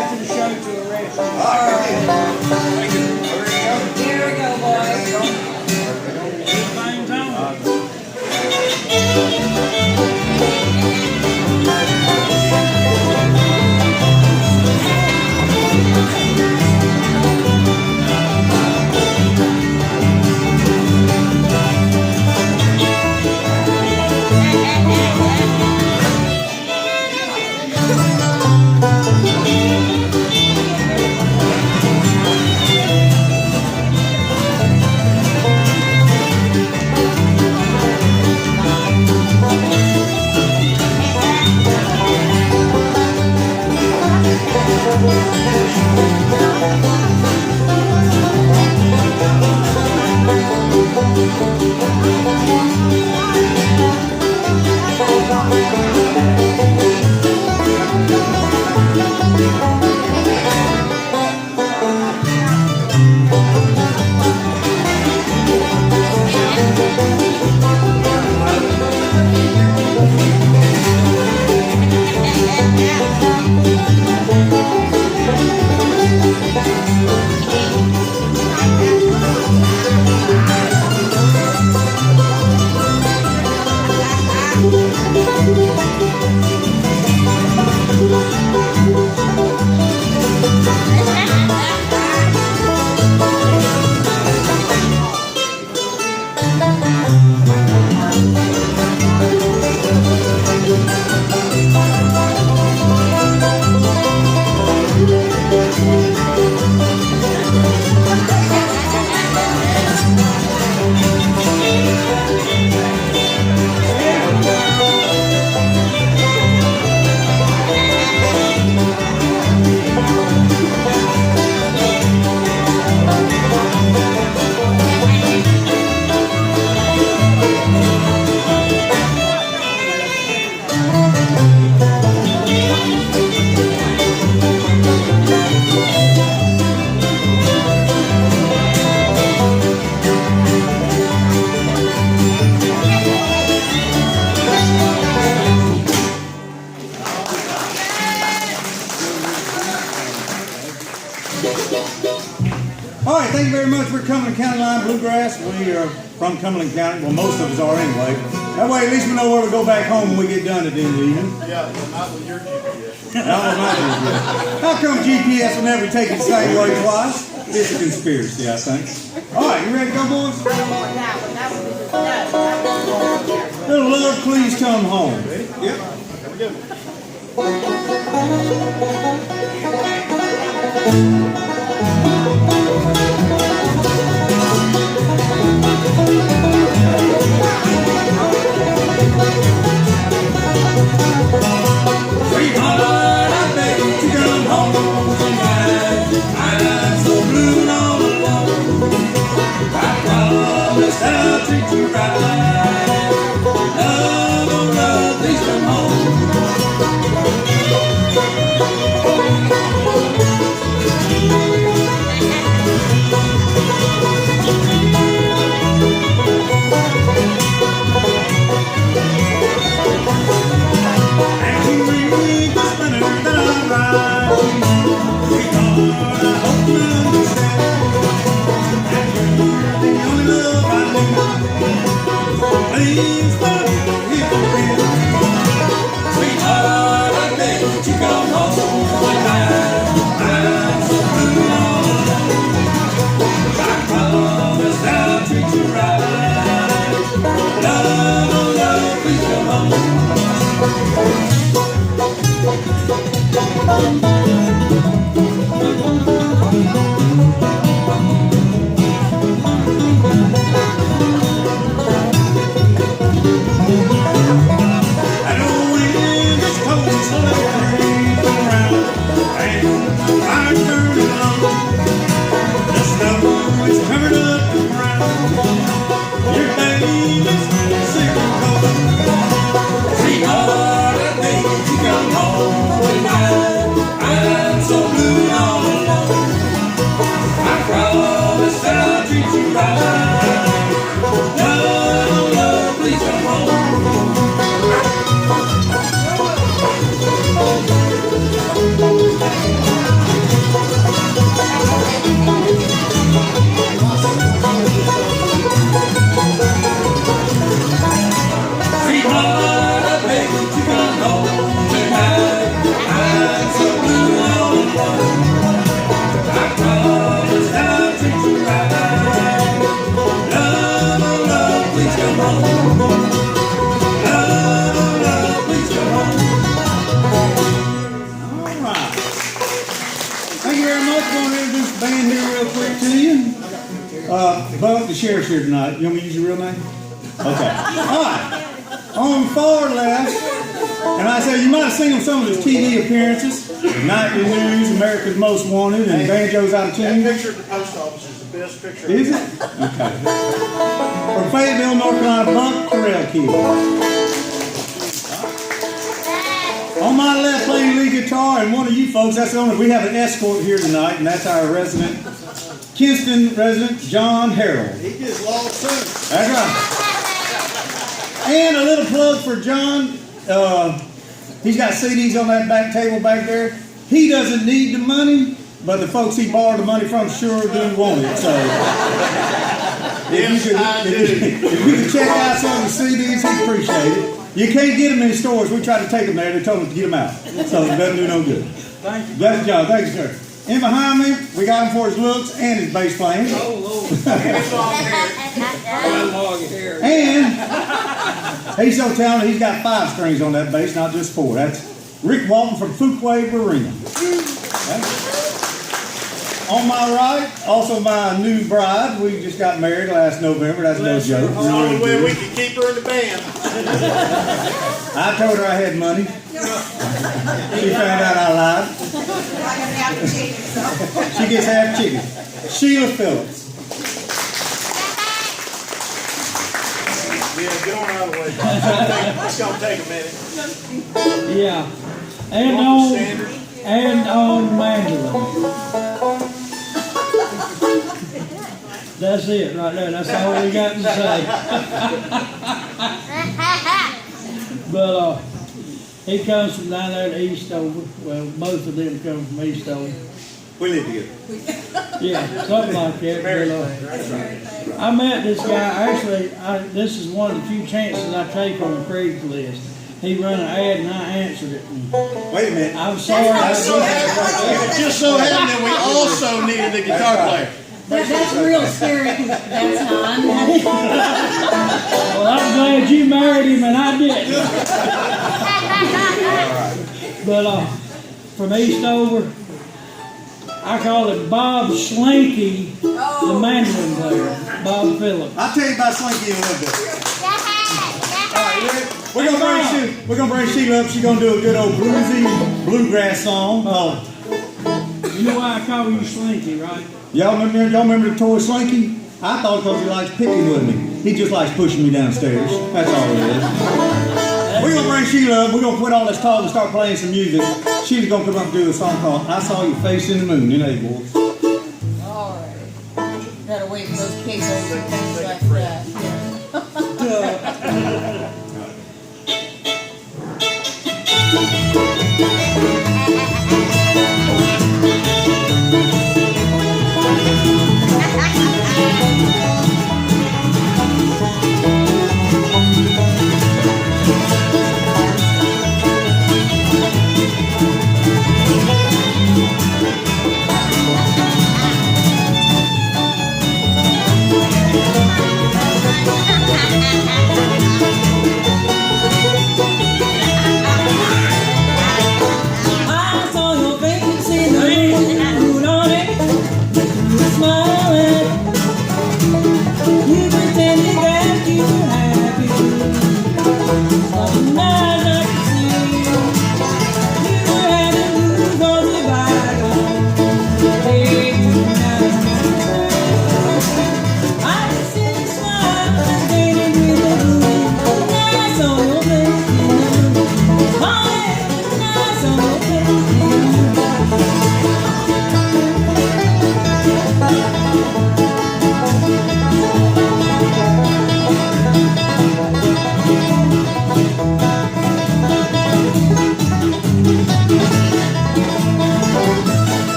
after the show to a rest. All right. Thank you. Here we go, boys. Everything's on. All right, thank you very much. We're Cumberland County Line Bluegrass. We are from Cumberland County. Well, most of us are anyway. That way, at least we know where we go back home when we get done at the end of the evening. Yeah, well, not with your GPS. Not with my GPS. How come GPS will never take it the same way twice? It's a conspiracy, I think. All right, you ready to go, boys? Little Lord, please come home. Yep. Here we go. Sweetheart, I beg you to come home tonight. I'm so blue and all alone. I promise I'll treat you right. Love, oh love, please come home. Sweetheart, I beg that you come home tonight. I'm so blue all alone. I promise I'll treat you right. Love, oh love, please come home. you very much. I'm going to introduce the band here real quick to you. Bub, the sheriff's here tonight. You want me to use your real name? Okay. All right. On the far left, and I said you might have seen him some of his TV appearances. Nightly News, America's Most Wanted, and Banjos Out of Tune. That picture at the post office is the best picture. Is it? Okay. From Fayetteville, North Carolina, Buck Terrell Kid. On my left, playing lead guitar, and one of you folks, that's the only, we have an escort here tonight, and that's our resident, Kinston resident, John Harrell. He gets lost too. That's right. And a little plug for John. He's got CDs on that back table back there. He doesn't need the money, but the folks he borrowed the money from sure do want it. So if you could check out some of the CDs, he'd appreciate it. You can't get them in stores. We tried to take them there. They told us to get them out. So it doesn't do no good. Thank you. Bless John. Thank you, sir. In behind me, we got him for his looks and his bass playing. Oh, Lord. Long hair. And he's so talented, he's got 5 strings on that bass, not just 4. That's Rick Walton from Fuquay Marina. Okay. On my right, also my new bride. We just got married last November. That's no joke. It's the only way we can keep her in the band. I told her I had money. She found out I lied. She gets half chicken. Sheila Phillips. Yeah, get on out of the way. It's gonna take a minute. Yeah, and on mandolin. That's it right there. That's all we got to say. But he comes from down there to Eastover. Well, both of them come from Eastover. We live together. Yeah, something like that. But, I met this guy. Actually, this is one of the few chances I take on Craigslist. He run an ad and I answered it. Wait a minute. I'm sorry. It just so happened that we also needed a guitar player. That's real scary because that's how I'm headed. Well, I'm glad you married him and I didn't. But from Eastover, I call it Bob Slinky, the mandolin player. Bob Phillips. I'll tell you about Slinky in a little bit. All right, you ready? We're gonna bring Sheila up. She's gonna do a good old bluesy bluegrass song. You know why I call you Slinky, right? Y'all remember the toy Slinky? I thought because he likes picking with me. He just likes pushing me downstairs. That's all it is. We're going to bring Sheila up. We're going to quit all this talk and start playing some music. Sheila's going to come up and do a song called I Saw Your Face in the Moon. You know, boys. All right. Gotta wait for those cases and things like that.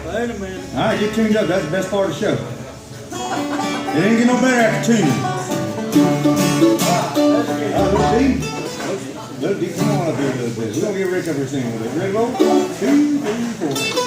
Wait a minute. All right, get tuned up. That's the best part of the show. It ain't get no better after tuning. Little D. Little D, come on up here a little bit. We're gonna get Rick up here singing with it. Ready, roll? 1, 2, 3, 4.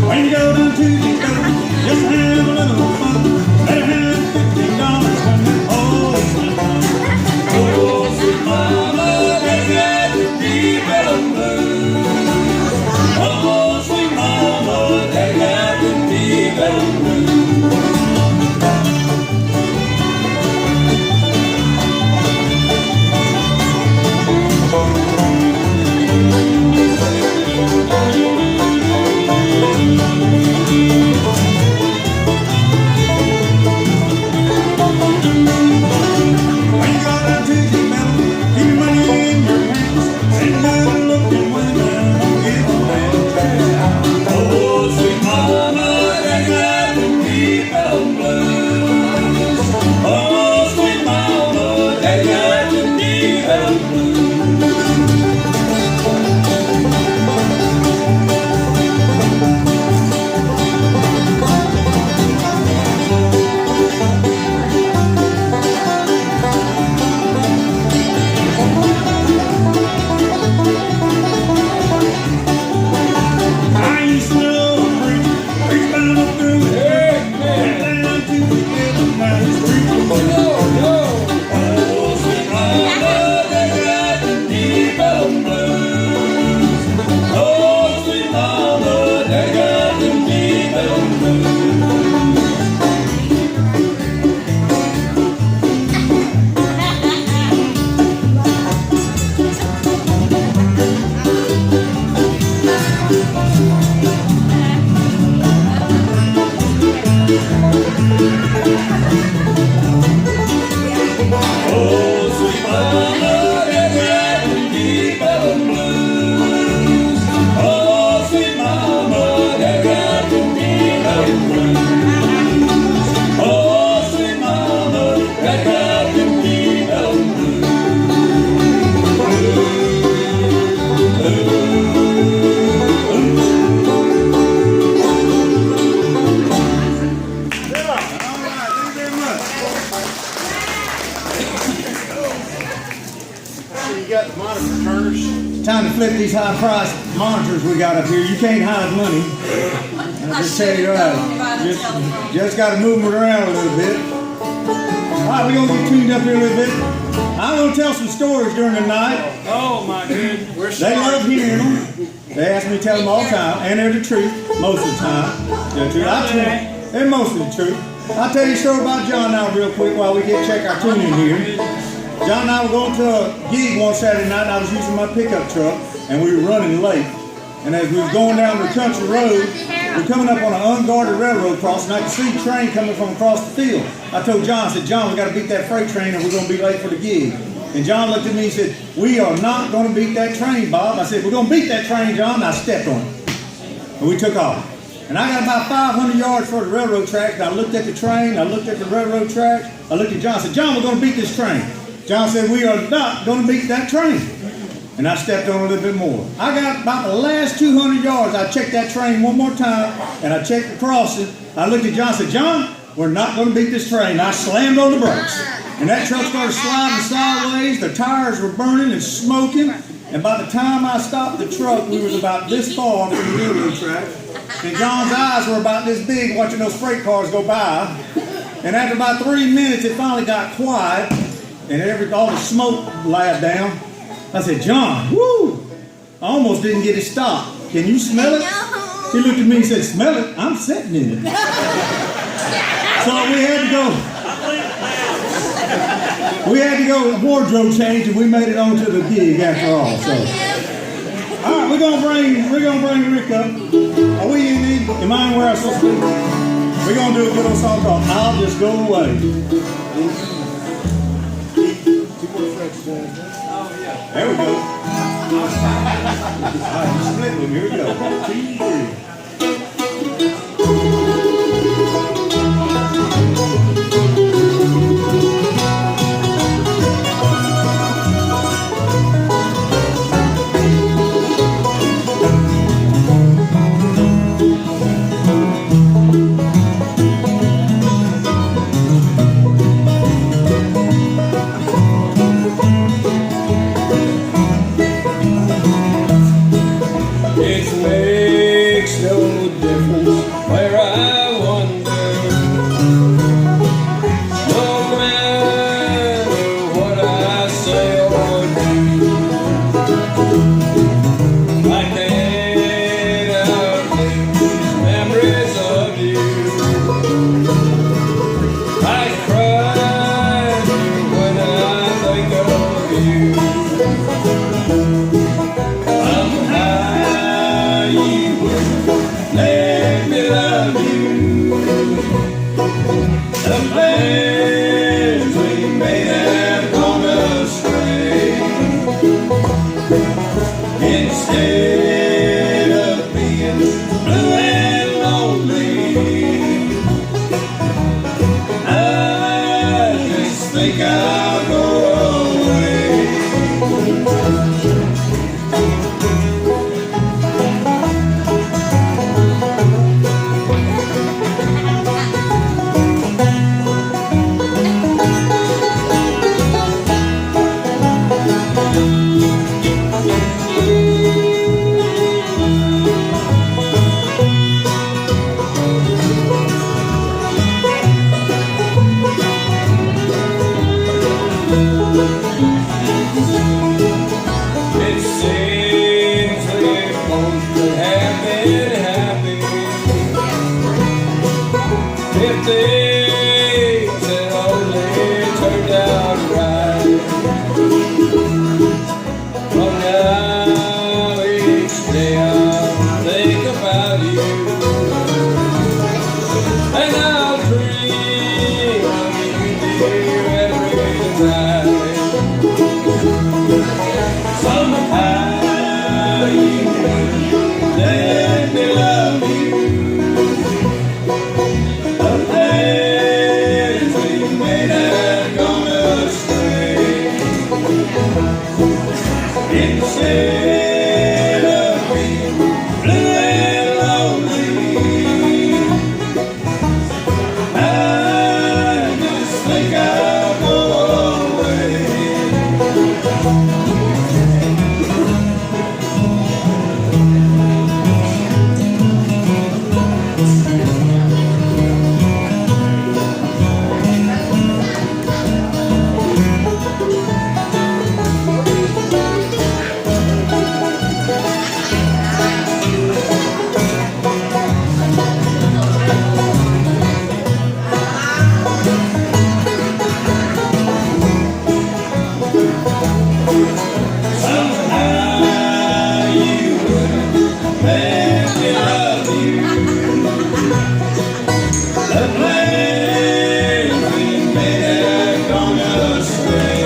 When you go down to the go, just have a little fun. Better have $50 coming all the time. Oh, sweet mama, they got the deep and blue. Oh, sweet mama, they got the deep and blue. Time to flip these high-priced monitors we got up here. You can't hide money. I'll just tell you right. Just got to move them around a little bit. All right, we're going to get tuned up here a little bit. I'm going to tell some stories during the night. Oh my goodness. They love hearing them. They ask me to tell them all the time, and they're the truth most of the time. They're the truth. They're most of the truth. I'll tell you a story about John now real quick while we check our tuning here. John and I were going to a gig one Saturday night, and I was using my pickup truck, and we were running late. And as we were going down the country road, we're coming up on an unguarded railroad crossing, and I could see a train coming from across the field. I told John, I said, John, we got to beat that freight train, or we're going to be late for the gig. And John looked at me and said, we are not going to beat that train, Bob. I said, we're going to beat that train, John. And I stepped on it. And we took off. And I got about 500 yards for the railroad tracks, and I looked at the train, I looked at the railroad tracks, I looked at John, I said, John, we're going to beat this train. John said, we are not going to beat that train. And I stepped on it a little bit more. I got about the last 200 yards. I checked that train one more time, and I checked the crossing. I looked at John and said, John, we're not going to beat this train. I slammed on the brakes. And that truck started sliding sideways. The tires were burning and smoking. And by the time I stopped the truck, we was about this far from the railroad track. And John's eyes were about this big watching those freight cars go by. And after about 3 minutes, it finally got quiet. And all the smoke lied down. I said, John, whoo! I almost didn't get it stopped. Can you smell it? He looked at me and said, smell it? I'm sitting in it. So we had to go a wardrobe change, and we made it onto the gig after all. So, all right, we're gonna bring Rick up. Are we in? Am I where I'm supposed to be? We're gonna do a good old song called "I'll Just Go Away." There we go. All right, you split them. Here we go. 2, 3. It makes no difference where I wander, no matter what I say or do. I can't outlive these memories of you. I cry when I think of you. Let me love you. The plans we made have gone astray. Instead of being blue and lonely, I just think I'll go away. It seems we both could have been happy if things had only turned out right. But now each day I'll think about you, and I'll dream of you, dear, every night. Somehow you let me love you. The plans we made have gone astray. Instead of being blue and lonely, I just think I'll go away. Somehow you wouldn't let me love you. The plans we made have gone astray.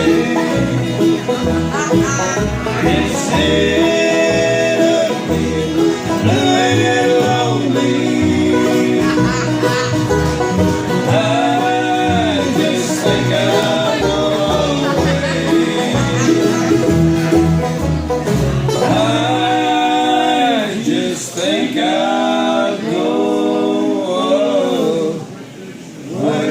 Instead of being blue and lonely, I just think I'll go away. I just think I'll go away.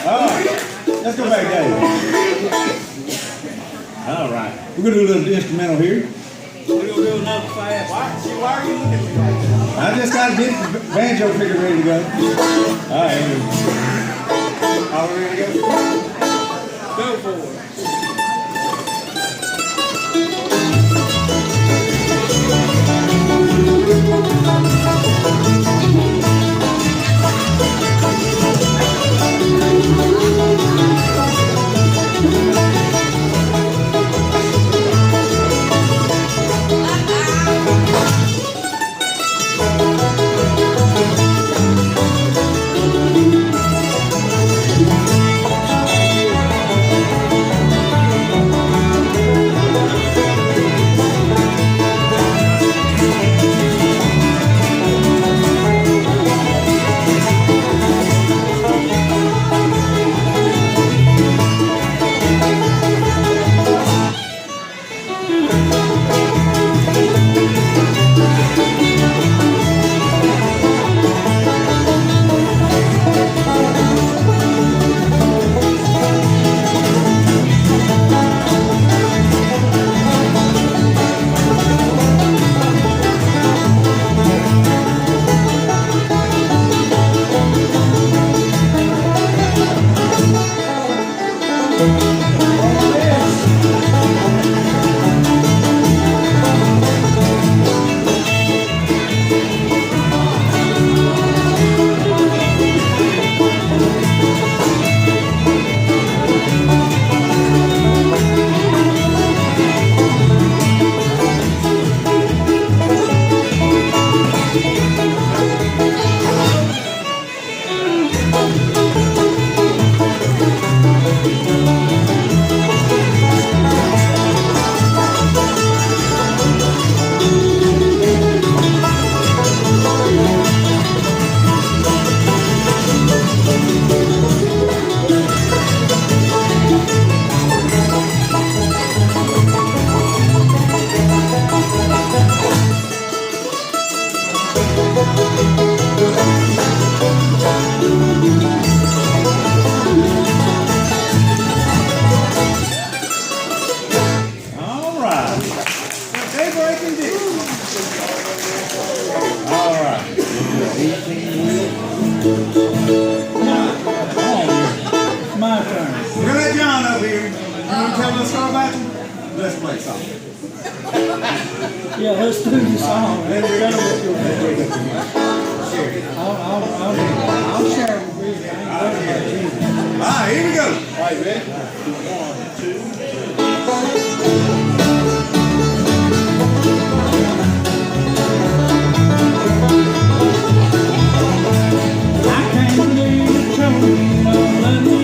All right, let's go back, Dave. All right, we're gonna do a little instrumental here. We're gonna do another fast. Why are you looking at me like that? I just gotta get the banjo figure ready to go. All right, here we go. All ready to go? Go for it. Let's play something. Yeah, let's do the song. Then we're gonna let's go. I'll share with you. I ain't worried about you. All right, here we go. All right, ready? 1, 2. I can't believe you told me no love me.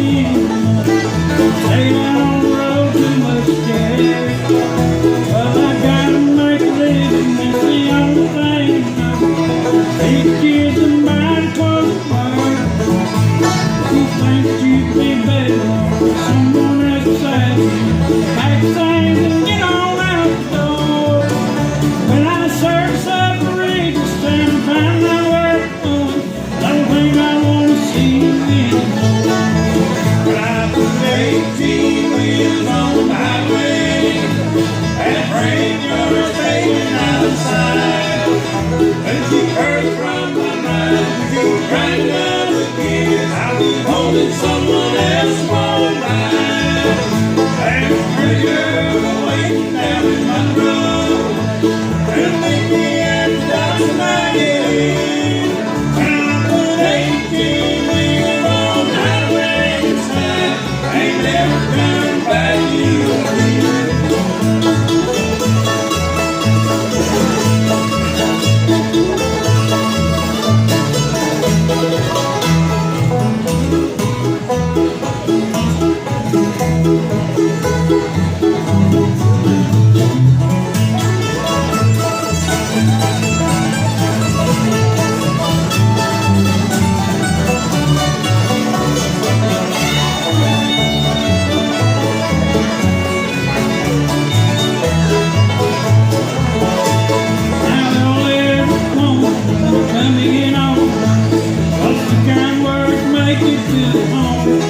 Stay down on the road too much care. Well, I gotta make a living, that's the only thing. These kids and mine close the bar. You think that you could be better with someone else beside you. Pack things and get on out the door. When I search up the register and find out where it's going, don't think I wanna see you anymore. When I put 18 wheels on the highway and bring yours hanging outside, and she heard from my mind, keep grinding up the gears, I'll be holding someone else for a ride. And a pretty girl waiting down in my road, and make me end up to my head. When I put 18 wheels on the highway this time, ain't never coming back to you again. Now don't ever come coming on. What's the kind words make you feel home?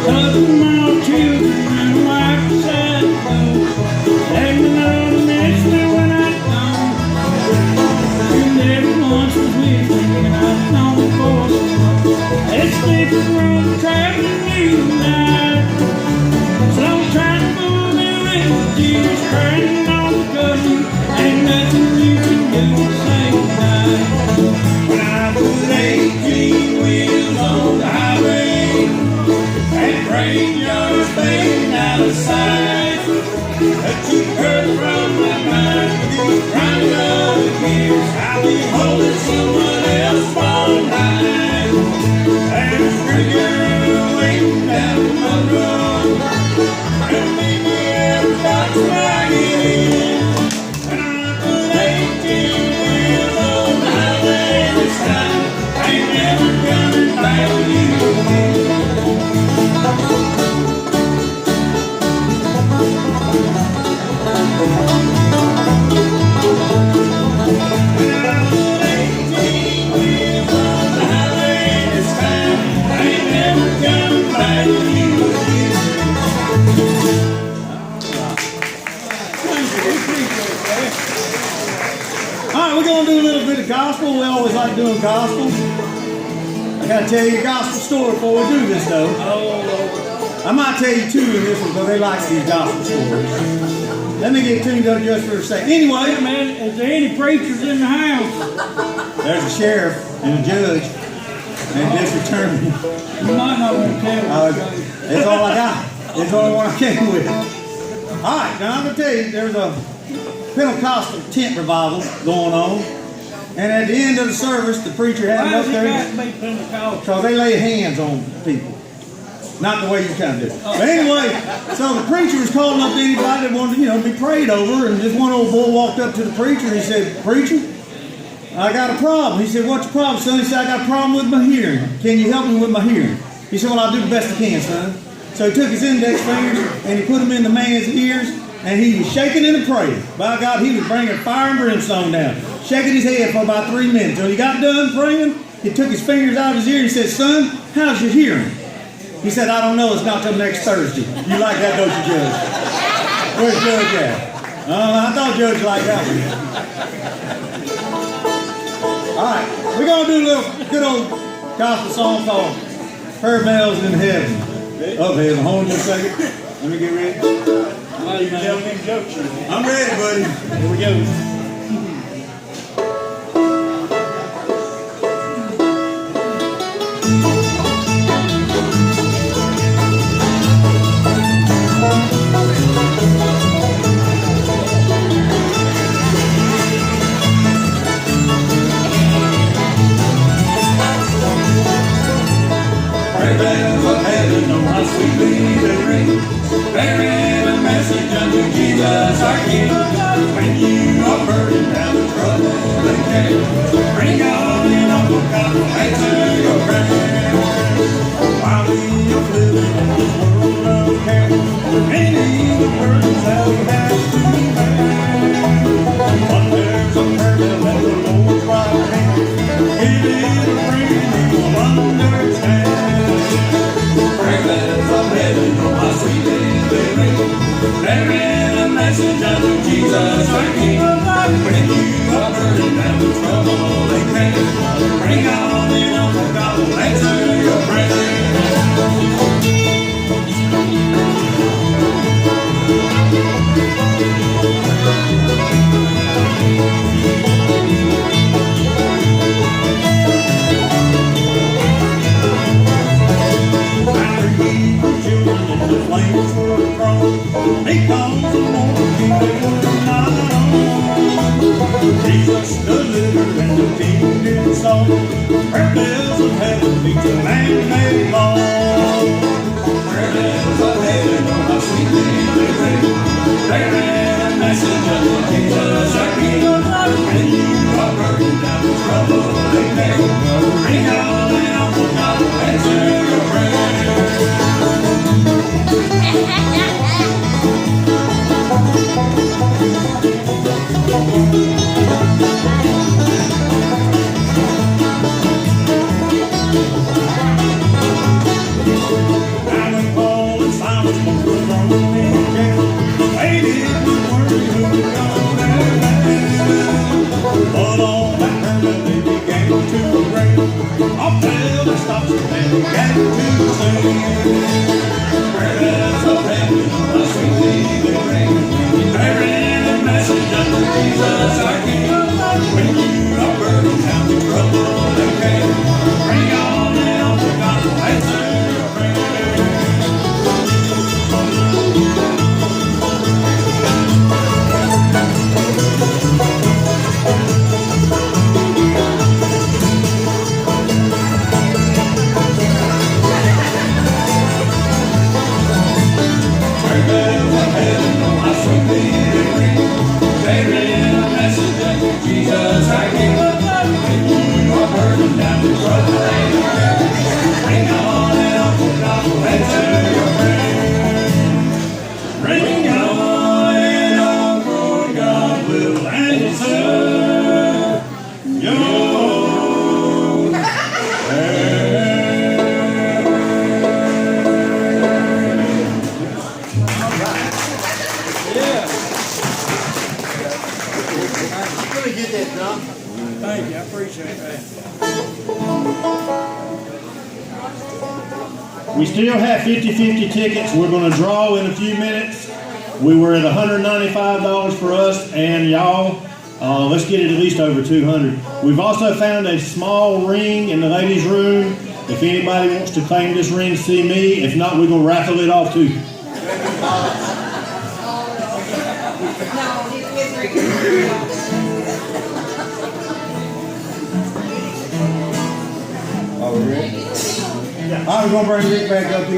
Hugging my children and wife beside the road. Let me know to miss me when I'm gone. You never once was with me and I've known the force. Let's sleep around the traveling you tonight. So don't try to fool me with tears burning on the curtain. Ain't nothing you can do to say goodbye. When I put 18 wheels on the highway and bring yours fading out of sight, that you heard from my mind, keep grinding up the gears, I'll be holding someone else all night. And a pretty girl waiting down my road, and make me ever back to my head. When I put 18 wheels on the highway this time, I ain't never coming back with you again. When I put 18 wheels on the highway this time, I ain't never coming back with you again. All right, we're gonna do a little bit of gospel. We always like doing gospel. I gotta tell you a gospel story before we do this, though. I might tell you two in this one because they like these gospel stories. Let me get tuned up just for a second. Anyway, Hey man, is there any preachers in the house? there's a sheriff and a judge and a district attorney. You might not want to tell me. That's all I got. That's the only one I came with. All right, now I'm gonna tell you, there's a Pentecostal tent revival going on, and at the end of the service, the preacher had Why them up does it there got to be Pentecostal? because they lay hands on people, not the way you kind of do. But anyway, so the preacher was calling up to anybody that wanted to, be prayed over, and this one old boy walked up to the preacher and he said, "Preacher, I got a problem." He said, "What's your problem, son?" He said, "I got a problem with my hearing. Can you help me with my hearing?" He said, "Well, I'll do the best I can, son." So he took his index fingers and he put them in the man's ears, and he was shaking and praying. By God, he was bringing fire and brimstone down, shaking his head for about 3 minutes. When he got done praying, he took his fingers out of his ear and he said, "Son, how's your hearing?" He said, "I don't know. It's not till next Thursday." You like that, don't you, Judge? Where's Judge at? I thought Judge liked that one. All right, we're going to do a little good old gospel song called "Her Bells in Heaven." Up heaven. Hold on just a second. Let me get ready. ready, man. Tell them jokes. I'm ready, buddy. Here we go. Prayer bells of heaven, oh how sweetly they ring, bearing a message unto Jesus our King. When you are burdened down with trouble and care, bring on in Uncle God will answer your prayer. While we are living in this world of care, many the burdens that we have to bear. But there's a prayer bell at the Lord's right hand, give it a ring and you will understand. Prayer bells of heaven, oh how sweetly they ring, bearing a message unto Jesus our King. When you are burdened down with trouble and care, bring on in Uncle God will answer your prayer. The flames were thrown because the Lord King they were not alone. Jesus delivered and the King did so. Prayer bells of heaven beat the man-made law. Prayer bells of heaven, oh how sweetly they ring, bearing a message unto Jesus our King. When you are burdened down with trouble and care, bring on and Uncle God will answer your prayer. Now when Paul and Silas were thrown in jail, they didn't worry who would come their land. But on that hurdle they began to pray, off till their stops and they began to sing. Prayer bells of heaven, how sweetly they ring, bearing a message unto Jesus our King. When you are burdened down with trouble and care, bring on and Uncle God will answer your prayer. Prayer bells of heaven, oh how sweetly they ring, bearing a message unto Jesus our King. When you are burdened down with trouble and care, bring on and Uncle God will answer your prayer. Bring on and Uncle God will answer your Let me get that, John. Thank you, I appreciate that. We still have 50-50 tickets. We're going to draw in a few minutes. We were at $195 for us and y'all. Let's get it at least over 200. We've also found a small ring in the ladies' room. If anybody wants to claim this ring, see me. If not, we're going to raffle it off too. I was gonna bring Rick back up here.